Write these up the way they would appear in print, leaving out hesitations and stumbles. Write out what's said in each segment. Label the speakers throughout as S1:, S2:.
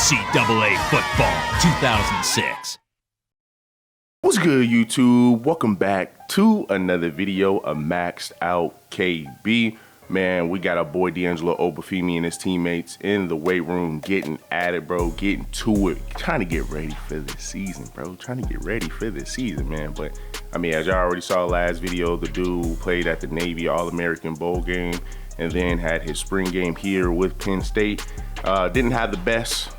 S1: NCAA Football 2006.
S2: What's good, YouTube? Welcome back to another video of Maxed Out KB. Man, we got our boy D'Angelo Obafemi and his teammates in the weight room getting at it, bro, getting to it, trying to get ready for this season, bro, man. But, I mean, as y'all already saw last video, the dude played at the Navy All-American Bowl game and then had his spring game here with Penn State. Didn't have the best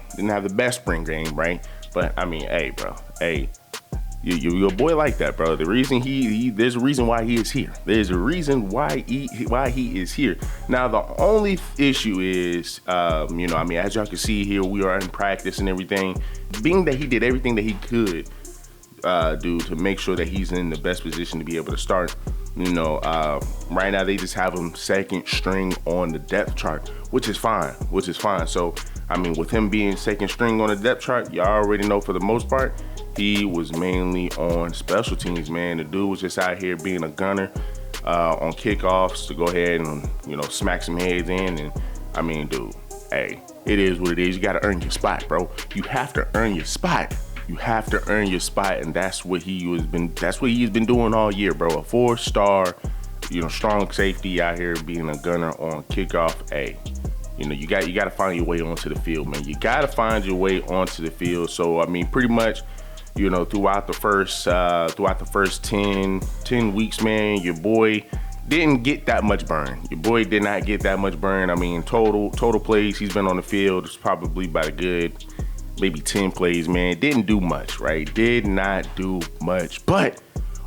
S2: spring game, right? But, I mean, hey, bro, hey. Your boy like that, bro. The reason there's a reason why he is here. There's a reason why he is here. Now, the only issue is, I mean, as y'all can see here, we are in practice and everything. Being that he did everything that he could do to make sure that he's in the best position to be able to start. Right now they just have him second string on the depth chart, which is fine. So, I mean, with him being second string on the depth chart, y'all already know for the most part, he was mainly on special teams, man. The dude was just out here being a gunner on kickoffs to go ahead and, smack some heads in. And, I mean, dude, hey, it is what it is. You got to earn your spot, bro. You have to earn your spot. And that's what he has been doing all year, bro. A 4-star, strong safety out here being a gunner on kickoff. Hey, you got to find your way onto the field, man. You got to find your way onto the field. So, I mean, pretty much, throughout the first 10 weeks, man, your boy didn't get that much burn. Your boy did not get that much burn. I mean, total plays he's been on the field is probably about a good maybe 10 plays, man. Didn't do much, right? Did not do much. But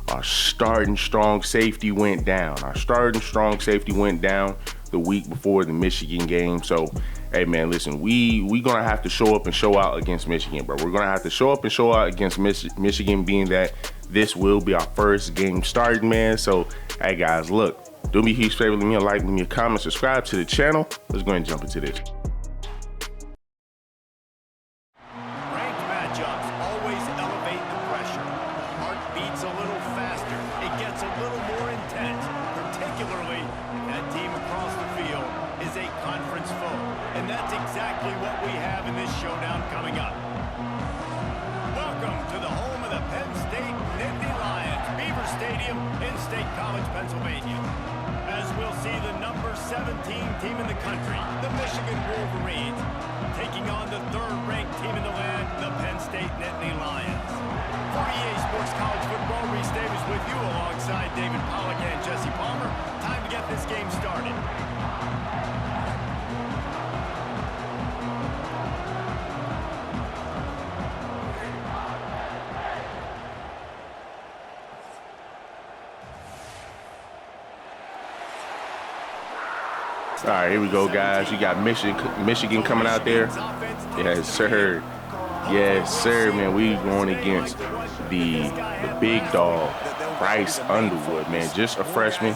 S2: our starting strong safety went down. The week before the Michigan game. So, hey, man, listen, we gonna have to show up and show out against Michigan, bro. We're gonna have to show up and show out against Michigan, being that this will be our first game starting, man. So, hey, guys, look, do me a huge favor, leave me a like, leave me a comment, subscribe to the channel. Let's go ahead and jump into this.
S3: Ranked matchups always elevate the pressure. The heart beats a little faster. It gets a little more intense, particularly if that team across the field is a conference foe. And that's exactly what we have in this showdown coming up. Welcome to the home of the Penn State Nittany Lions, Beaver Stadium in State College, Pennsylvania. As we'll see the number 17 team in the country, the Michigan Wolverines, taking on the third-ranked team in the land, the Penn State Nittany Lions. 48 Sports College Football, Reese Davis with you alongside David Pollack and Jesse Palmer. Time to get this game started.
S2: All right, here we go, guys. You got Michigan coming out there. Yes, sir. Yes, sir, man. We going against the big dog, Bryce Underwood, man. Just a freshman,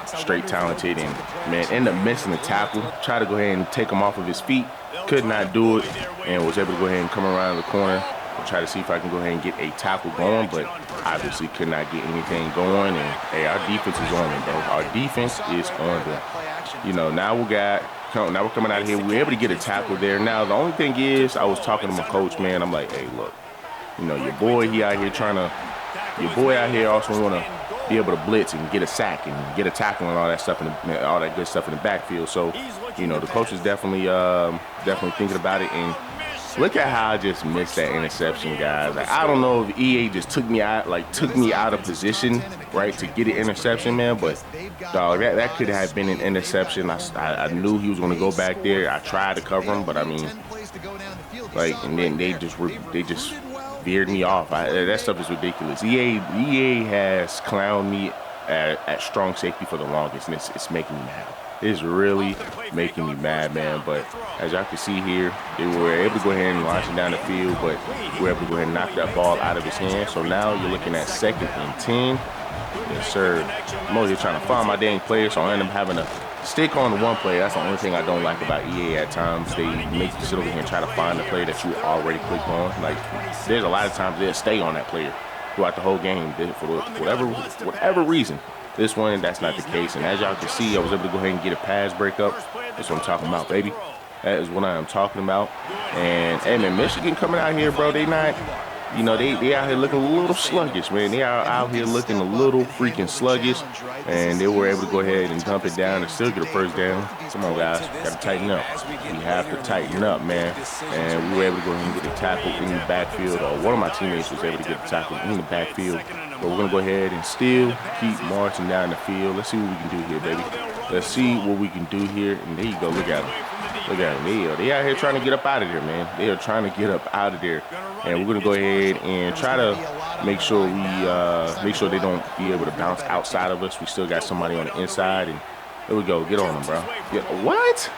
S2: straight talented, and, man, ended up missing the tackle. Tried to go ahead and take him off of his feet. Could not do it, and was able to go ahead and come around the corner and try to see if I can go ahead and get a tackle going, but obviously could not get anything going. And, hey, our defense is on it, bro. Our defense is on it. Now we're coming out of here. We were able to get a tackle there. Now, the only thing is, I was talking to my coach, man. I'm like, hey, look, your boy, he out here your boy out here also want to be able to blitz and get a sack and get a tackle and all that stuff, all that good stuff in the backfield. So, the coach is definitely thinking about it. And look at how I just missed that interception, guys. Like, I don't know if EA just took me out of position, right, to get an interception, man. But, dog, that could have been an interception. I knew he was going to go back there. I tried to cover him, but, I mean, like, and then they just veered me off. That stuff is ridiculous. EA has clowned me at strong safety for the longest, and it's making me mad. It's really making me mad, man. But as y'all can see here, they were able to go ahead and launch him down the field, but we were able to go ahead and knock that ball out of his hand. So now you're looking at 2nd and 10. Yes, sir. I'm over here trying to find my dang player, so I end up having to stick on the one play. That's the only thing I don't like about EA at times. They make you sit over here and try to find the player that you already clicked on. Like, there's a lot of times they'll stay on that player throughout the whole game for whatever reason. This one, that's not the case. And as y'all can see, I was able to go ahead and get a pass breakup. That's what I'm talking about, baby. That is what I am talking about. And hey, man, Michigan coming out here, bro. They not, you know, they out here looking a little sluggish, man. They are out here looking a little freaking sluggish, and they were able to go ahead and dump it down and still get a first down. Come on, guys, got to tighten up. We have to tighten up, man. And we were able to go ahead and get a tackle in the backfield, or one of my teammates was able to get a tackle in the backfield. But we're gonna go ahead and still keep marching down the field. Let's see what we can do here, baby. Let's see what we can do here. And there you go. Look at them. Look at them. They out here trying to get up out of there, man. They are trying to get up out of there. And we're gonna go ahead and try to make sure they don't be able to bounce outside of us. We still got somebody on the inside, and there we go. Get on them, bro. What?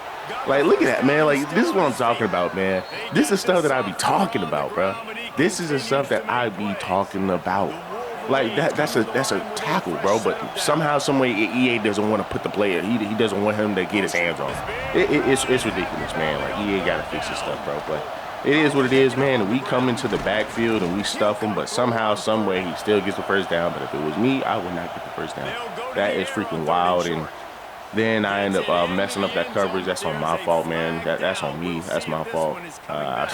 S2: Like, look at that, man. Like, this is what I'm talking about, man. This is stuff that I be talking about, bro. This is the stuff that I be talking about. Like, that's a tackle, bro. But somehow, some way, EA doesn't want to put the player. He doesn't want him to get his hands on. It's ridiculous, man. Like, EA got to fix this stuff, bro. But it is what it is, man. We come into the backfield and we stuff him, but somehow, some way, he still gets the first down. But if it was me, I would not get the first down. That is freaking wild. And then I end up messing up that coverage. That's on my fault, man. That's on me. That's my fault. I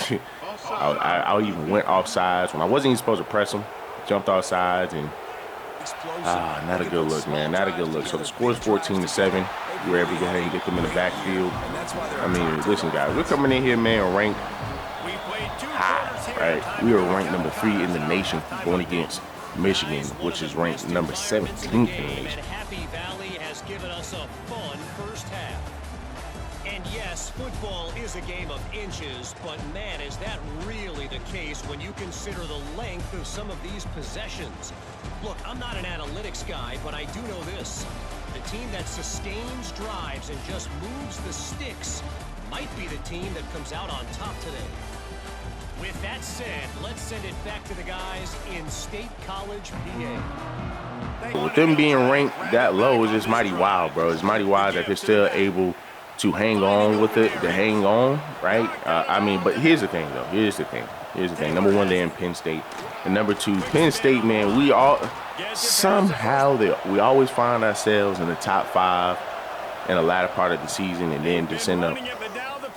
S2: even went off sides when I wasn't even supposed to press him. Jumped off sides, and not a good look, man. Not a good look. So the score is 14-7. We were able to go ahead and get them in the backfield. I mean, listen, guys, we're coming in here, man, ranked high, right? We are ranked number 3 in the nation going against Michigan, which is ranked number 17th in the nation.
S4: Happy Valley has given us a fun first half. And yes, football is a game of inches, but man, is that really the case when you consider the length of some of these possessions. Look, I'm not an analytics guy, but I do know this. The team that sustains drives and just moves the sticks might be the team that comes out on top today. With that said, let's send it back to the guys in State College, PA.
S2: With them being ranked that low, it's just mighty wild, bro. It's mighty wild that they're still able to hang on with it, to hang on, right? I mean, but here's the thing, though. Here's the thing. Number 1, they're in Penn State. And number 2, Penn State, man, we always find ourselves in the top 5 in the latter part of the season, and then just end up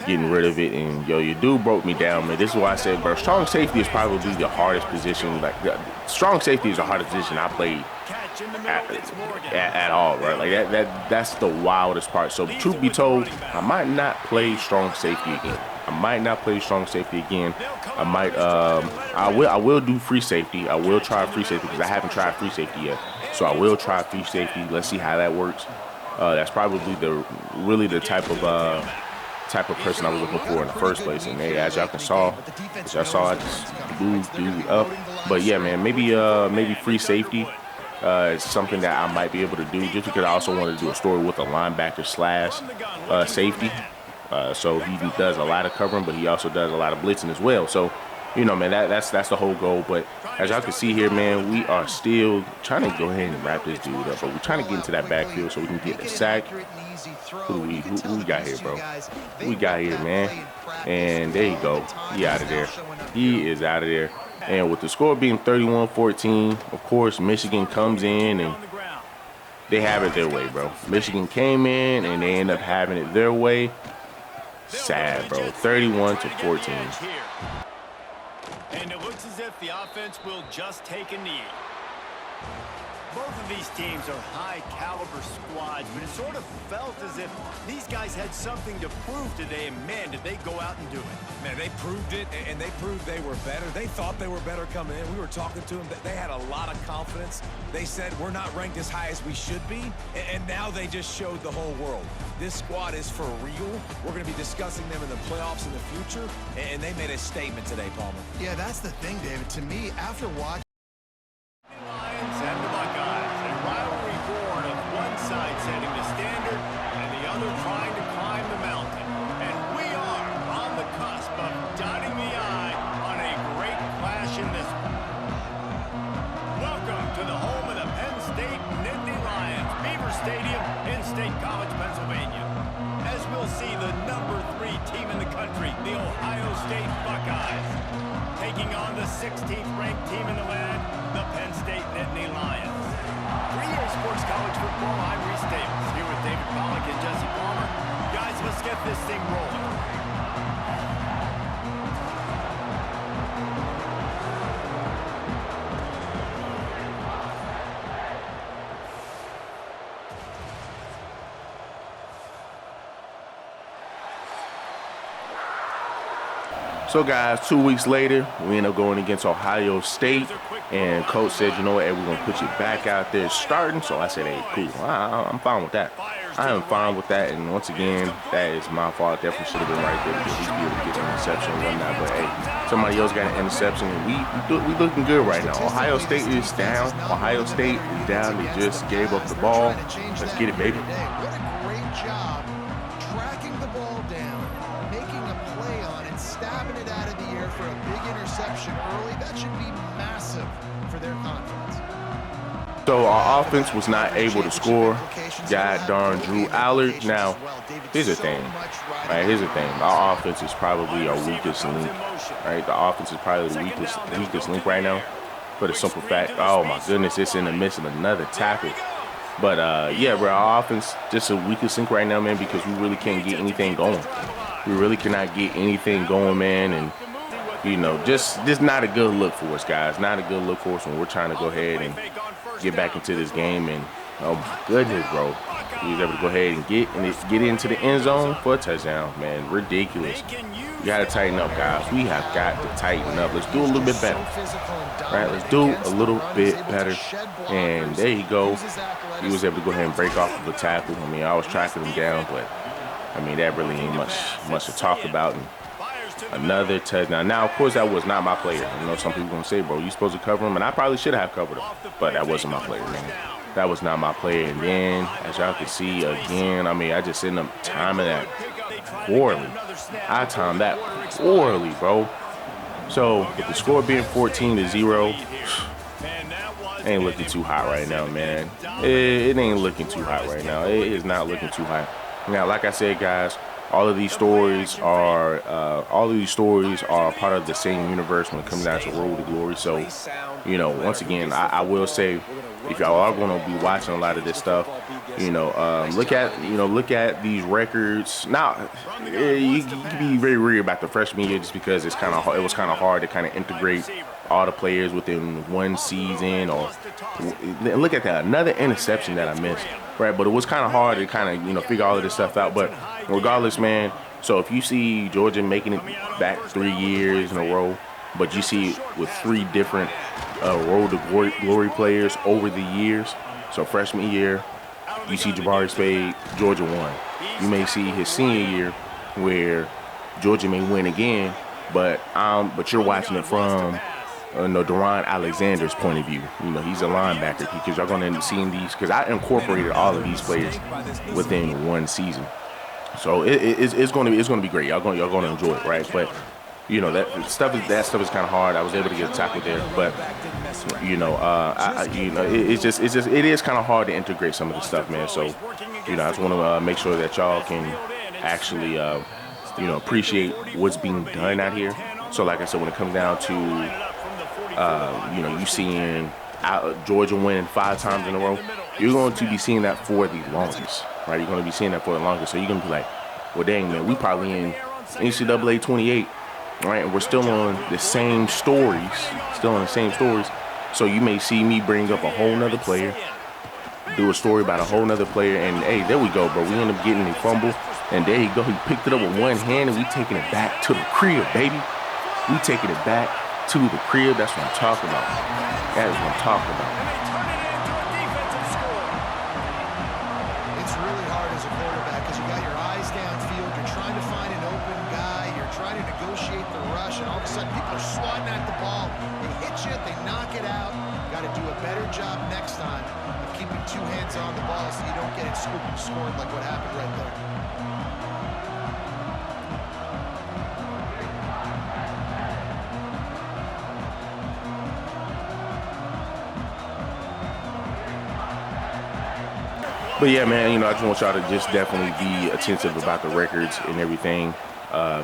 S2: getting rid of it. And, yo, your dude broke me down, man. This is why I said, bro, strong safety is probably the hardest position. Like, strong safety is the hardest position I played at all, right? Like that's the wildest part. So truth be told, I might not play strong safety again. I will do free safety. I will try free safety because I haven't tried free safety yet. So I will try free safety. Let's see how that works. That's probably the type of person I was looking for in the first place. And hey, as y'all saw, I just moved dude up. But yeah, man, maybe free safety. It's something that I might be able to do just because I also want to do a story with a linebacker / safety. So he does a lot of covering, but he also does a lot of blitzing as well. So, you know, man, that's the whole goal. But as y'all can see here, man, we are still trying to go ahead and wrap this dude up. But we're trying to get into that backfield so we can get a sack. Who we got here, bro? Who we got here, man? And there you go. He out of there. He is out of there. And with the score being 31-14, of course, Michigan comes in and they have it their way, bro. Michigan came in and they end up having it their way. Sad, bro. 31-14.
S3: And it looks as if the offense will just take a knee. Both of these teams are high-caliber squads, but it sort of felt as if these guys had something to prove today, and man, did they go out and do it.
S5: Man, they proved it, and they proved they were better. They thought they were better coming in. We were talking to them. They had a lot of confidence. They said, we're not ranked as high as we should be, and now they just showed the whole world. This squad is for real. We're going to be discussing them in the playoffs in the future, and they made a statement today, Palmer.
S6: Yeah, that's the thing, David. To me, after watching
S3: setting the standard and the other trying to climb the mountain. And we are on the cusp of dotting the I on a great clash in this one. Welcome to the home of the Penn State Nittany Lions, Beaver Stadium in State College, Pennsylvania. As we'll see the number 3 team in the country, the Ohio State Buckeyes, taking on the 16th ranked team in the land, the Penn State Nittany Lions. 3-year sports college football, I'm Reese Davis, here with David Pollack and Jesse Palmer. Guys, let's get this thing rolling.
S2: So guys, 2 weeks later, we end up going against Ohio State, and coach said, you know what, hey, we're gonna put you back out there starting. So I said, hey, cool, I'm fine with that. I am fine with that, and once again, that is my fault. Definitely should have been right there to at least be able to get an interception and whatnot. But hey, somebody else got an interception, and we looking good right now. Ohio State is down. Ohio State is down. They just gave up the ball. Let's get it, baby.
S6: What a great job tracking the ball down, making a play on it, stabbing it out of the air for a big interception early. That should be massive for their confidence.
S2: So our offense was not able to score. God darn Drew Allard. Now, here's the thing, right? Here's the thing. Our offense is probably our weakest link, right? The offense is probably the weakest link right now, for the simple fact, oh my goodness, it's in the midst of another tackle. But yeah, bro, our offense just the weakest link right now, man, because we really can't get anything going. We really cannot get anything going, man, and you know, just not a good look for us, guys. Not a good look for us when we're trying to go ahead and get back into this game. And oh my goodness, bro, we was able to go ahead and get into the end zone for a touchdown, man. Ridiculous. You gotta tighten up, guys. We have got to tighten up. Let's do a little bit better, right? Let's do a little bit better. And there you go. He was able to go ahead and break off of the tackle. I mean, I was tracking him down, but I mean, that really ain't much to talk about. And another touchdown. Now, of course, that was not my player. I know some people gonna say, bro, you supposed to cover him, and I probably should have covered him, but that wasn't my player, man. That was not my player. And then, as y'all can see again, I mean, I just ended up timing that poorly. I timed that poorly, bro. So with the score being 14-0, ain't looking too hot right now, man. It ain't looking too hot right now. It is not looking too hot. Now, like I said, guys, all of these stories are part of the same universe when it comes down to Road to Glory. So, you know, once again, I will say, if y'all are going to be watching a lot of this stuff, you know, look at these records. Now, you can be very weird about the freshman year just because it was kind of hard to kind of integrate all the players within one season. Or look at that, another interception that I missed, right? But it was kind of hard to kind of, you know, figure all of this stuff out. But regardless, man, so if you see Georgia making it back 3 years in a row, but you see it with 3 different Road to Glory players over the years. So freshman year, you see Jabari Spade, Georgia won. You may see his senior year where Georgia may win again, but you're watching it from Deron Alexander's point of view. You know, he's a linebacker, because y'all gonna end up seeing these, because I incorporated all of these players within one season. So it's gonna be great. Y'all gonna enjoy it, right? But you know, that stuff is kind of hard. I was able to get a tackle there, but you know, it is kind of hard to integrate some of the stuff, man. So, you know, I just want to make sure that y'all can actually, you know, appreciate what's being done out here. So, like I said, when it comes down to, you know, you seeing Georgia winning 5 times in a row, you're going to be seeing that for the longest, right? You're going to be seeing that for the longest. So you're going to be like, well, dang, man, we probably in NCAA 28. Right, and we're still on the same stories, So you may see me bring up a whole nother player, do a story about a whole nother player, and hey, there we go, bro. We end up getting a fumble, and there you go. He picked it up with one hand, and we taking it back to the crib, baby. We taking it back to the crib. That's what I'm talking about. That is what I'm talking about.
S6: It's really hard as a quarterback because you got your eyes downfield. You're trying to find an open guy. You're trying to negotiate the rush, and all of a sudden people are swatting at the ball. They hit you, they knock it out. Got to do a better job next time of keeping 2 hands on the ball so you don't get it scooped and scored like what happened right there.
S2: But yeah, man, you know, I just want y'all to just definitely be attentive about the records and everything.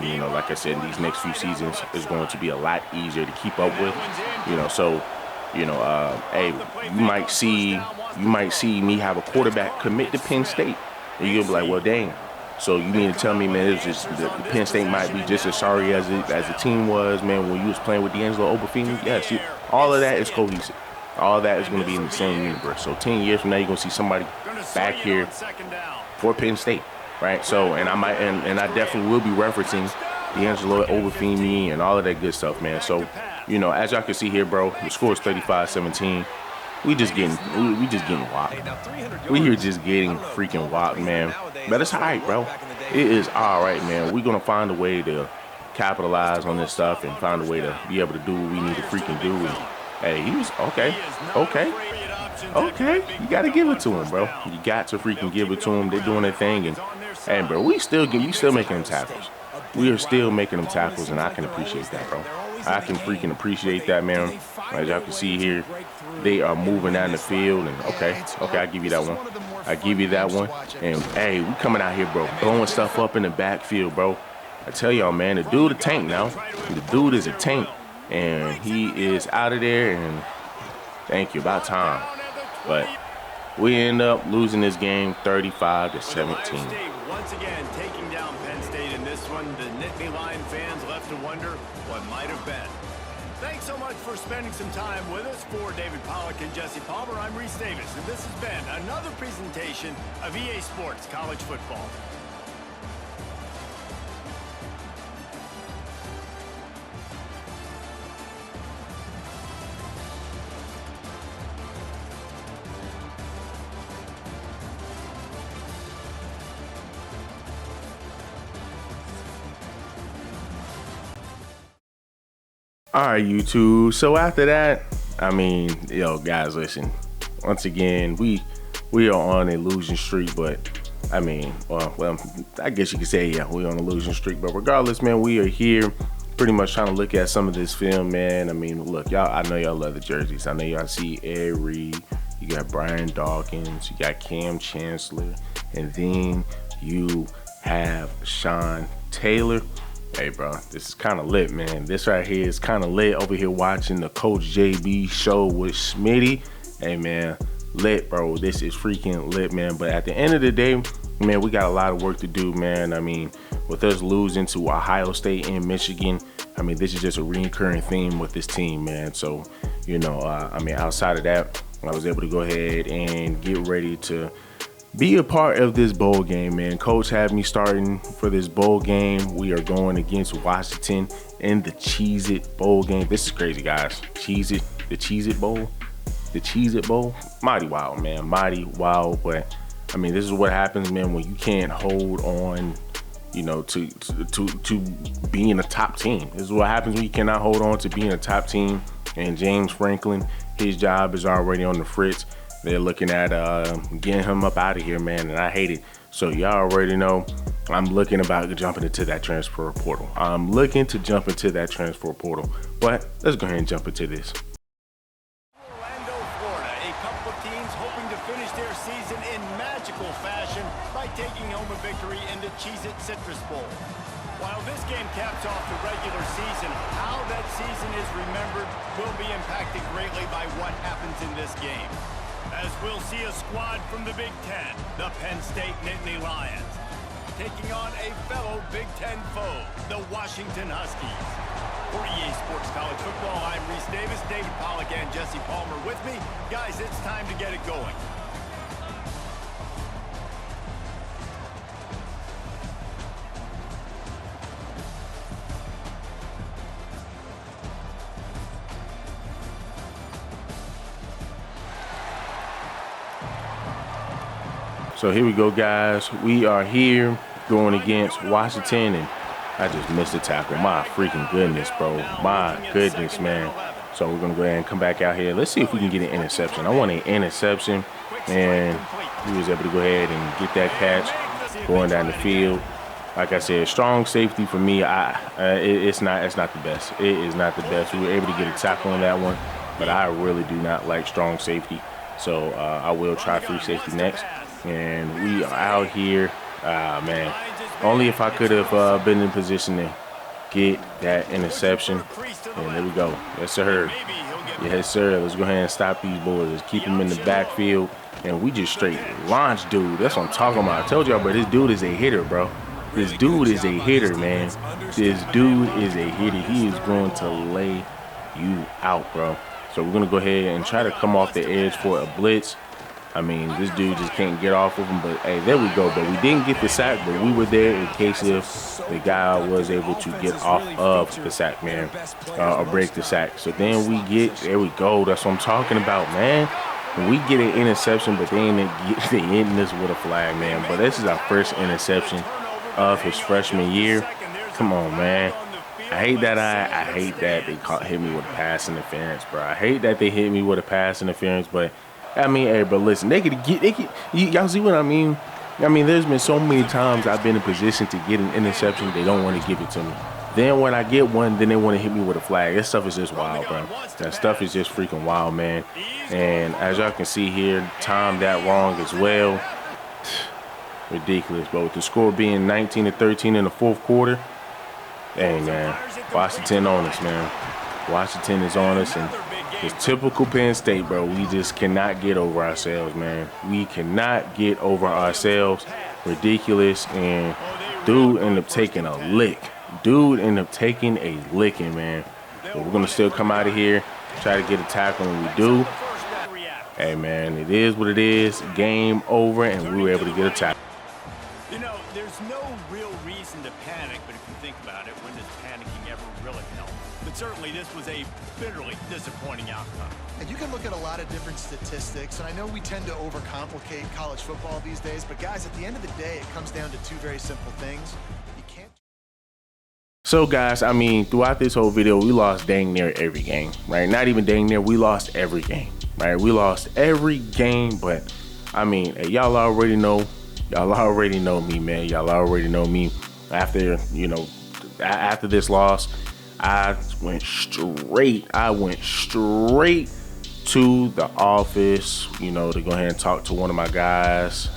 S2: You know, like I said, these next few seasons is going to be a lot easier to keep up with. You know, so, you know, hey, you might see me have a quarterback commit to Penn State, and you'll be like, well, dang. So you mean to tell me, man, it's just the Penn State might be just as sorry as the team was, man, when you was playing with D'Angelo Obafemi? Yes, all of that is cohesive. All of that is going to be in the same universe. So 10 years from now, you're going to see somebody back here for Penn State, right? So, and I definitely will be referencing D'Angelo Obafemi and all of that good stuff, man. So, you know, as y'all can see here, bro, the score is 35-17. We just getting whopped. We here just getting freaking whopped, man. But it's all right, bro. It is all right, man. We're gonna find a way to capitalize on this stuff and find a way to be able to do what we need to freaking do. And, hey, he was okay. You got to give it to him, bro. You got to freaking give it to him. They're doing their thing, and hey, bro, we still making them tackles. We are still making them tackles, and I can appreciate that, bro. I can freaking appreciate that, man. As y'all can see here, they are moving down the field, and okay, I give you that one. I give you that one. And hey, we coming out here, bro, blowing stuff up in the backfield, bro. I tell y'all, man, the dude a tank now. The dude is a tank, and he is out of there. And thank you, about time. But we end up losing this game 35-17.
S3: Once again taking down Penn State in this one. The Nittany Lion fans left to wonder what might have been. Thanks so much for spending some time with us. For David Pollack and Jesse Palmer, I'm Reese Davis, and this has been another presentation of EA Sports College Football.
S2: All right, YouTube. So after that, I mean, yo, guys, listen. Once again, we are on a losing streak, but I mean, well, I guess you could say, yeah, we're on a losing streak. But regardless, man, we are here pretty much trying to look at some of this film, man. I mean, look, y'all, I know y'all love the jerseys. I know y'all see Ed Reed. You got Brian Dawkins. You got Cam Chancellor. And then you have Sean Taylor. Hey, bro, this is kind of lit, man. This right here is kind of lit over here watching the Coach JB show with Smitty. Hey, man, lit, bro. This is freaking lit, man. But at the end of the day, man, we got a lot of work to do, man. I mean, with us losing to Ohio State and Michigan, I mean, this is just a recurring theme with this team, man. So, you know, I mean, outside of that, I was able to go ahead and get ready to be a part of this bowl game, man. Coach had me starting for this bowl game. We are going against Washington in the Cheez-It Bowl game. This is crazy, guys. Cheez-It, the Cheez-It Bowl. The Cheez-It Bowl. Mighty wild, man. Mighty wild. But, I mean, this is what happens, man, when you can't hold on, you know, to being a top team. This is what happens when you cannot hold on to being a top team. And James Franklin, his job is already on the fritz. They're looking at getting him up out of here, man, and I hate it. So y'all already know I'm looking about jumping into that transfer portal. I'm looking to jump into that transfer portal. But let's go ahead and jump into this.
S3: Orlando, Florida, a couple of teams hoping to finish their season in magical fashion by taking home a victory in the Cheez-It Citrus Bowl. While this game caps off the regular season, how that season is remembered will be impacted greatly by what happens in this game. As we'll see a squad from the Big Ten, the Penn State Nittany Lions, taking on a fellow Big Ten foe, the Washington Huskies. For EA Sports College Football, I'm Reese Davis, David Pollack and Jesse Palmer with me. Guys, it's time to get it going.
S2: So here we go, guys. We are here going against Washington, and I just missed the tackle. My freaking goodness, bro. My goodness, man. So we're going to go ahead and come back out here. Let's see if we can get an interception. I want an interception, and he was able to go ahead and get that catch going down the field. Like I said, strong safety for me, it's not the best. It is not the best. We were able to get a tackle on that one, but I really do not like strong safety. So I will try free safety next. And we are out here, man. Only if I could have been in position to get that interception. And there we go. Yes, sir. Yes, sir. Let's go ahead and stop these boys. Let's keep them in the backfield. And we just straight launch, dude. That's what I'm talking about. I told y'all, but this dude is a hitter, bro. This dude is a hitter, man. This dude is a hitter. He is going to lay you out, bro. So we're going to go ahead and try to come off the edge for a blitz. I mean, this dude just can't get off of him. But hey, there we go. But we didn't get the sack, but we were there in case if the guy was able to get off of the sack, man, or break the sack. So then there we go. That's what I'm talking about, man. We get an interception, but they ending this with a flag, man. But this is our first interception of his freshman year. Come on, man. I hate that they hit me with a pass interference, bro. I hate that they hit me with a pass interference, but I mean, hey, bro, listen, y'all see what I mean? I mean, there's been so many times I've been in position to get an interception, they don't want to give it to me. Then when I get one, then they want to hit me with a flag. That stuff is just wild, bro. That stuff is just freaking wild, man. And as y'all can see here, timed that wrong as well. Ridiculous, bro. With the score being 19-13 in the fourth quarter. Hey, man, Washington on us, man. Washington is on us, and it's typical Penn State, bro. We just cannot get over ourselves, man. We cannot get over ourselves. Ridiculous, and dude ended up taking a lick. Dude ended up taking a licking, man. But we're going to still come out of here, try to get a tackle, and we do. Hey, man, it is what it is. Game over, and we were able to get a tackle.
S3: You know, there's no real reason to panic, but if you think about it, when does panicking ever really help? But certainly this was a bitterly disappointing outcome.
S6: And you can look at a lot of different statistics, and I know we tend to overcomplicate college football these days, but guys, at the end of the day, it comes down to two very simple things. You can't.
S2: So guys, I mean, throughout this whole video, we lost dang near every game, right? Not even dang near, we lost every game, right? We lost every game, but I mean, hey, y'all already know me, man. Y'all already know me. After, you know, after this loss, I went straight to the office, you know, to go ahead and talk to one of my guys,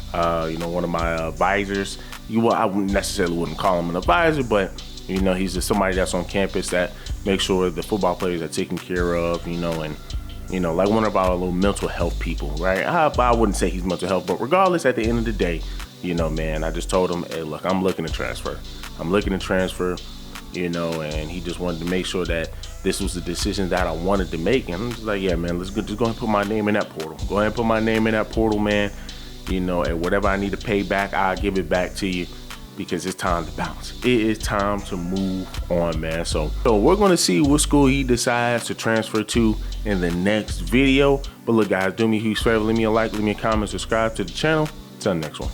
S2: you know, one of my advisors. I necessarily wouldn't call him an advisor, but you know, he's just somebody that's on campus that makes sure the football players are taken care of, you know, and you know, like one of our little mental health people, right? I wouldn't say he's mental health, but regardless, at the end of the day, you know, man, I just told him, hey, look, I'm looking to transfer. You know, and he just wanted to make sure that this was the decision that I wanted to make. And I'm just like, yeah, man, just go ahead and put my name in that portal. Go ahead and put my name in that portal, man. You know, and whatever I need to pay back, I'll give it back to you because it's time to bounce. It is time to move on, man. So we're going to see what school he decides to transfer to in the next video. But look, guys, do me a huge favor. Leave me a like, leave me a comment, subscribe to the channel. Till the next one.